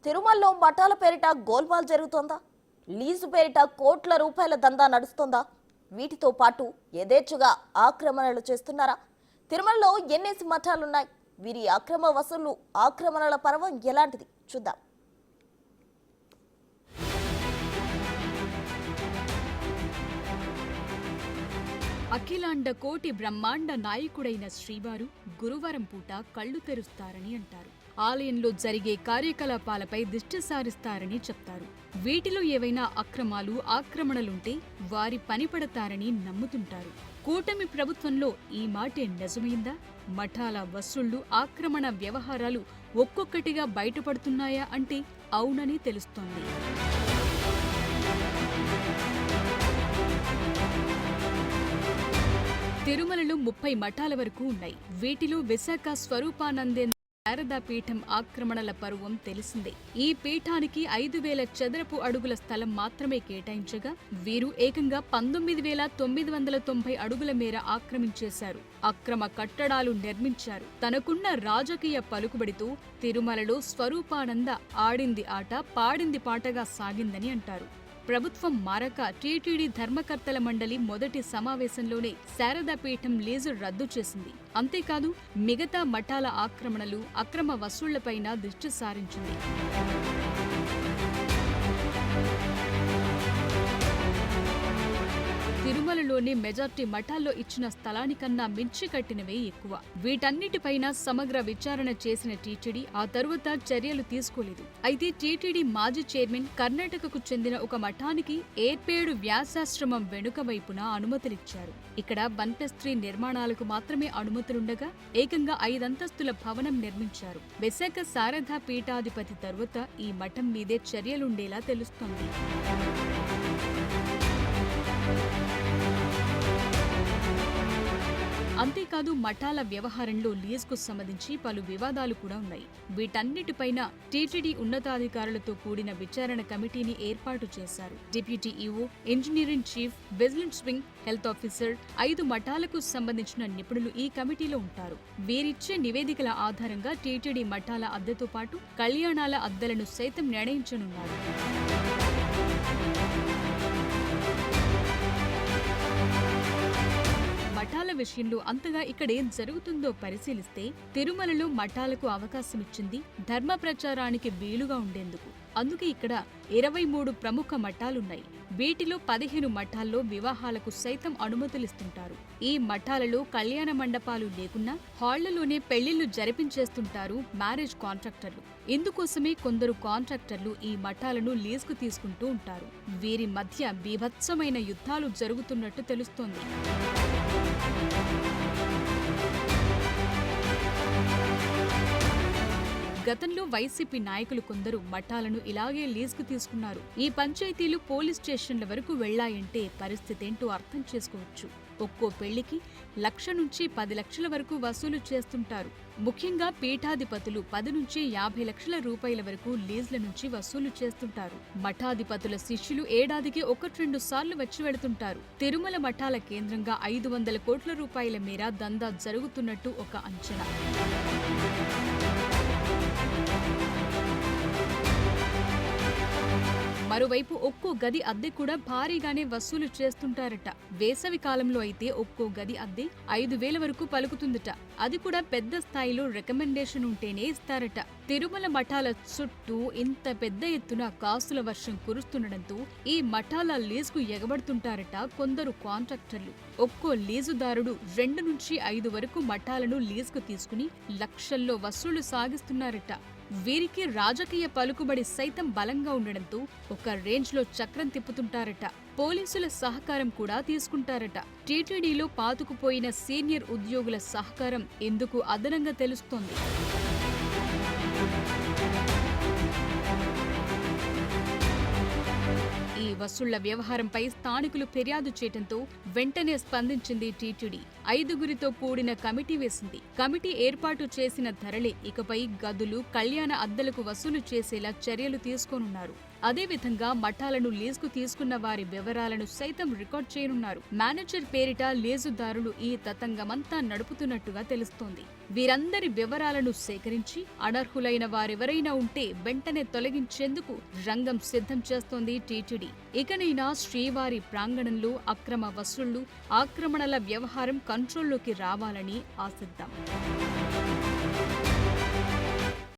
తిరుమలలో మఠాల పేరిట గోల్మాల్ జరుగుతోందా? లీజు పేరిట కోట్ల రూపాయల దందా నడుస్తోందా? వీటితో పాటు యథేచ్ఛగా ఆక్రమణలు చేస్తున్నారా? తిరుమలలో ఎన్నేసి మఠాలున్నాయి? వీరి అక్రమ వసూళ్లు, ఆక్రమణల పర్వం ఎలాంటిది చూద్దాం. అఖిలాండ కోటి బ్రహ్మాండ నాయకుడైన శ్రీవారు గురువారం పూట కళ్ళు తెరుస్తారని అంటారు. ఆలయంలో జరిగే కార్యకలాపాలపై దృష్టి సారిస్తారని చెప్తారు. వీటిలో ఏవైనా అక్రమాలు, ఆక్రమణలుంటే వారి పని పడతారని నమ్ముతుంటారు. కూటమి ప్రభుత్వంలో ఈ మాటే నిజమైందా? మఠాల వసూళ్లు, ఆక్రమణ వ్యవహారాలు ఒక్కొక్కటిగా బయటపడుతున్నాయా అంటే అవునని తెలుస్తోంది. తిరుమలలో 30 మఠాల వరకు ఉన్నాయి. వీటిలో విశాఖ స్వరూపానందేంద్ర శారదా పీఠం ఆక్రమణల పర్వం తెలిసిందే. ఈ పీఠానికి 5,000 చదరపు అడుగుల స్థలం మాత్రమే కేటాయించగా వీరు ఏకంగా 19,990 అడుగుల మేర ఆక్రమించేశారు. అక్రమ కట్టడాలు నిర్మించారు. తనకున్న రాజకీయ పలుకుబడితో తిరుమలలో స్వరూపానంద ఆడింది ఆట, పాడింది పాటగా సాగిందని అంటారు. ప్రభుత్వం మారక టీటీడీ ధర్మకర్తల మండలి మొదటి సమావేశంలోనే శారదా పీఠం లీజు రద్దు చేసింది. అంతేకాదు మిగతా మఠాల ఆక్రమణలు, అక్రమ వసూళ్లపైన దృష్టి సారించింది. తిరుమలలోని మెజార్టీ మఠాల్లో ఇచ్చిన స్థలానికన్నా మించి కట్టినవే ఎక్కువ. వీటన్నిటిపైన సమగ్ర విచారణ చేసిన టీటీడీ ఆ తరువాత చర్యలు తీసుకోలేదు. అయితే టీటీడీ మాజీ చైర్మన్ కర్ణాటకకు చెందిన ఒక మఠానికి ఏర్పేడు వ్యాసాశ్రమం వెనుక వైపున అనుమతులిచ్చారు. ఇక్కడ 1+3 నిర్మాణాలకు మాత్రమే అనుమతులుండగా ఏకంగా 5 అంతస్తుల భవనం నిర్మించారు. విశాఖ శారదా పీఠాధిపతి తరువాత ఈ మఠం మీదే చర్యలుండేలా తెలుస్తోంది. అంతేకాదు మఠాల వ్యవహారంలో లీజ్కు సంబంధించి పలు వివాదాలు కూడా ఉన్నాయి. వీటన్నిటిపైన టీటీడీ ఉన్నతాధికారులతో కూడిన విచారణ కమిటీని ఏర్పాటు చేశారు. Deputy EO, engineering chief, vigilance wing, health officer, 5 మఠాలకు సంబంధించిన నిపుణులు ఈ కమిటీలో ఉంటారు. వీరిచ్చే నివేదికల ఆధారంగా టీటీడీ మఠాల అద్దెతో పాటు కళ్యాణాల అద్దెలను సైతం నిర్ణయించనున్నారు. మఠాల విషయంలో అంతగా ఇక్కడేం జరుగుతుందో పరిశీలిస్తే తిరుమలలో మఠాలకు అవకాశమిచ్చింది ధర్మ ప్రచారానికి వీలుగా ఉండేందుకు. అందుకే ఇక్కడ 23 ప్రముఖ మఠాలున్నాయి. వీటిలో 15 మఠాల్లో వివాహాలకు సైతం అనుమతులిస్తుంటారు. ఈ మఠాలలో కళ్యాణ మండపాలు లేకున్నా హాళ్లలోనే పెళ్లిళ్లు జరిపించేస్తుంటారు మ్యారేజ్ కాంట్రాక్టర్లు. ఇందుకోసమే కొందరు కాంట్రాక్టర్లు ఈ మఠాలను లీజుకు తీసుకుంటూ ఉంటారు. వీరి మధ్య బీభత్సమైన యుద్ధాలు జరుగుతున్నట్టు తెలుస్తోంది. గతంలో వైసీపీ నాయకులు కొందరు మఠాలను ఇలాగే లీజుకు తీసుకున్నారు. ఈ పంచాయతీలు పోలీస్ స్టేషన్ల వరకు వెళ్లాయంటే పరిస్థితేంటో అర్థం చేసుకోవచ్చు. ఒక్కో పెళ్లికి 1,00,000 నుంచి 10 లక్షల వరకు వసూలు చేస్తుంటారు. ముఖ్యంగా పీఠాధిపతులు 10 నుంచి 50 లక్షల రూపాయల వరకు లీజుల నుంచి వసూలు చేస్తుంటారు. మఠాధిపతుల శిష్యులు ఏడాదికి 1-2 సార్లు వచ్చి వెళుతుంటారు. తిరుమల మఠాల కేంద్రంగా 500 కోట్ల రూపాయల మేర దందా జరుగుతున్నట్టు ఒక అంచనా. మరోవైపు ఒక్కో గది అద్దె కూడా భారీగానే వసూలు చేస్తుంటారట. వేసవి కాలంలో అయితే ఒక్కో గది అద్దె 5,000 వరకు పలుకుతుందట. అది కూడా పెద్ద స్థాయిలో రికమెండేషన్ ఉంటేనే ఇస్తారట. తిరుమల మఠాల చుట్టూ ఇంత పెద్ద ఎత్తున కాసుల వర్షం కురుస్తుండటంతో ఈ మఠాల లీజుకు ఎగబడుతుంటారట కొందరు కాంట్రాక్టర్లు. ఒక్కో లీజుదారుడు 2 నుంచి 5 వరకు మఠాలను లీజుకు తీసుకుని లక్షల్లో వసూలు సాగిస్తున్నారట. వీరికి రాజకీయ పలుకుబడి సైతం బలంగా ఉండడంతో ఒక రేంజ్లో చక్రం తిప్పుతుంటారట. పోలీసుల సహకారం కూడా తీసుకుంటారట. టీటీడీలో పాతుకుపోయిన సీనియర్ ఉద్యోగుల సహకారం ఎందుకు అదనంగా తెలుస్తోంది. ఈ వసూళ్ల వ్యవహారంపై స్థానికులు ఫిర్యాదు చేయడంతో వెంటనే స్పందించింది టీటీడీ. 5గురితో కూడిన కమిటీ వేసింది. కమిటీ ఏర్పాటు చేసిన ధరలే ఇకపై గదులు, కళ్యాణ అద్దెలకు వసూలు చేసేలా చర్యలు తీసుకోనున్నారు. అదేవిధంగా మఠాలను లీజుకు తీసుకున్న వారి వివరాలను సైతం రికార్డ్ చేయనున్నారు. మేనేజర్ పేరిట లీజుదారులు ఈ తతంగమంతా నడుపుతున్నట్టుగా తెలుస్తోంది. వీరందరి వివరాలను సేకరించి అనర్హులైన వారెవరైనా ఉంటే వెంటనే తొలగించేందుకు రంగం సిద్ధం చేస్తోంది టీటీడీ. ఇకనైనా శ్రీవారి ప్రాంగణంలో అక్రమ వసూళ్లు, ఆక్రమణల వ్యవహారం కంట్రోల్లోకి రావాలని ఆశిద్దాం.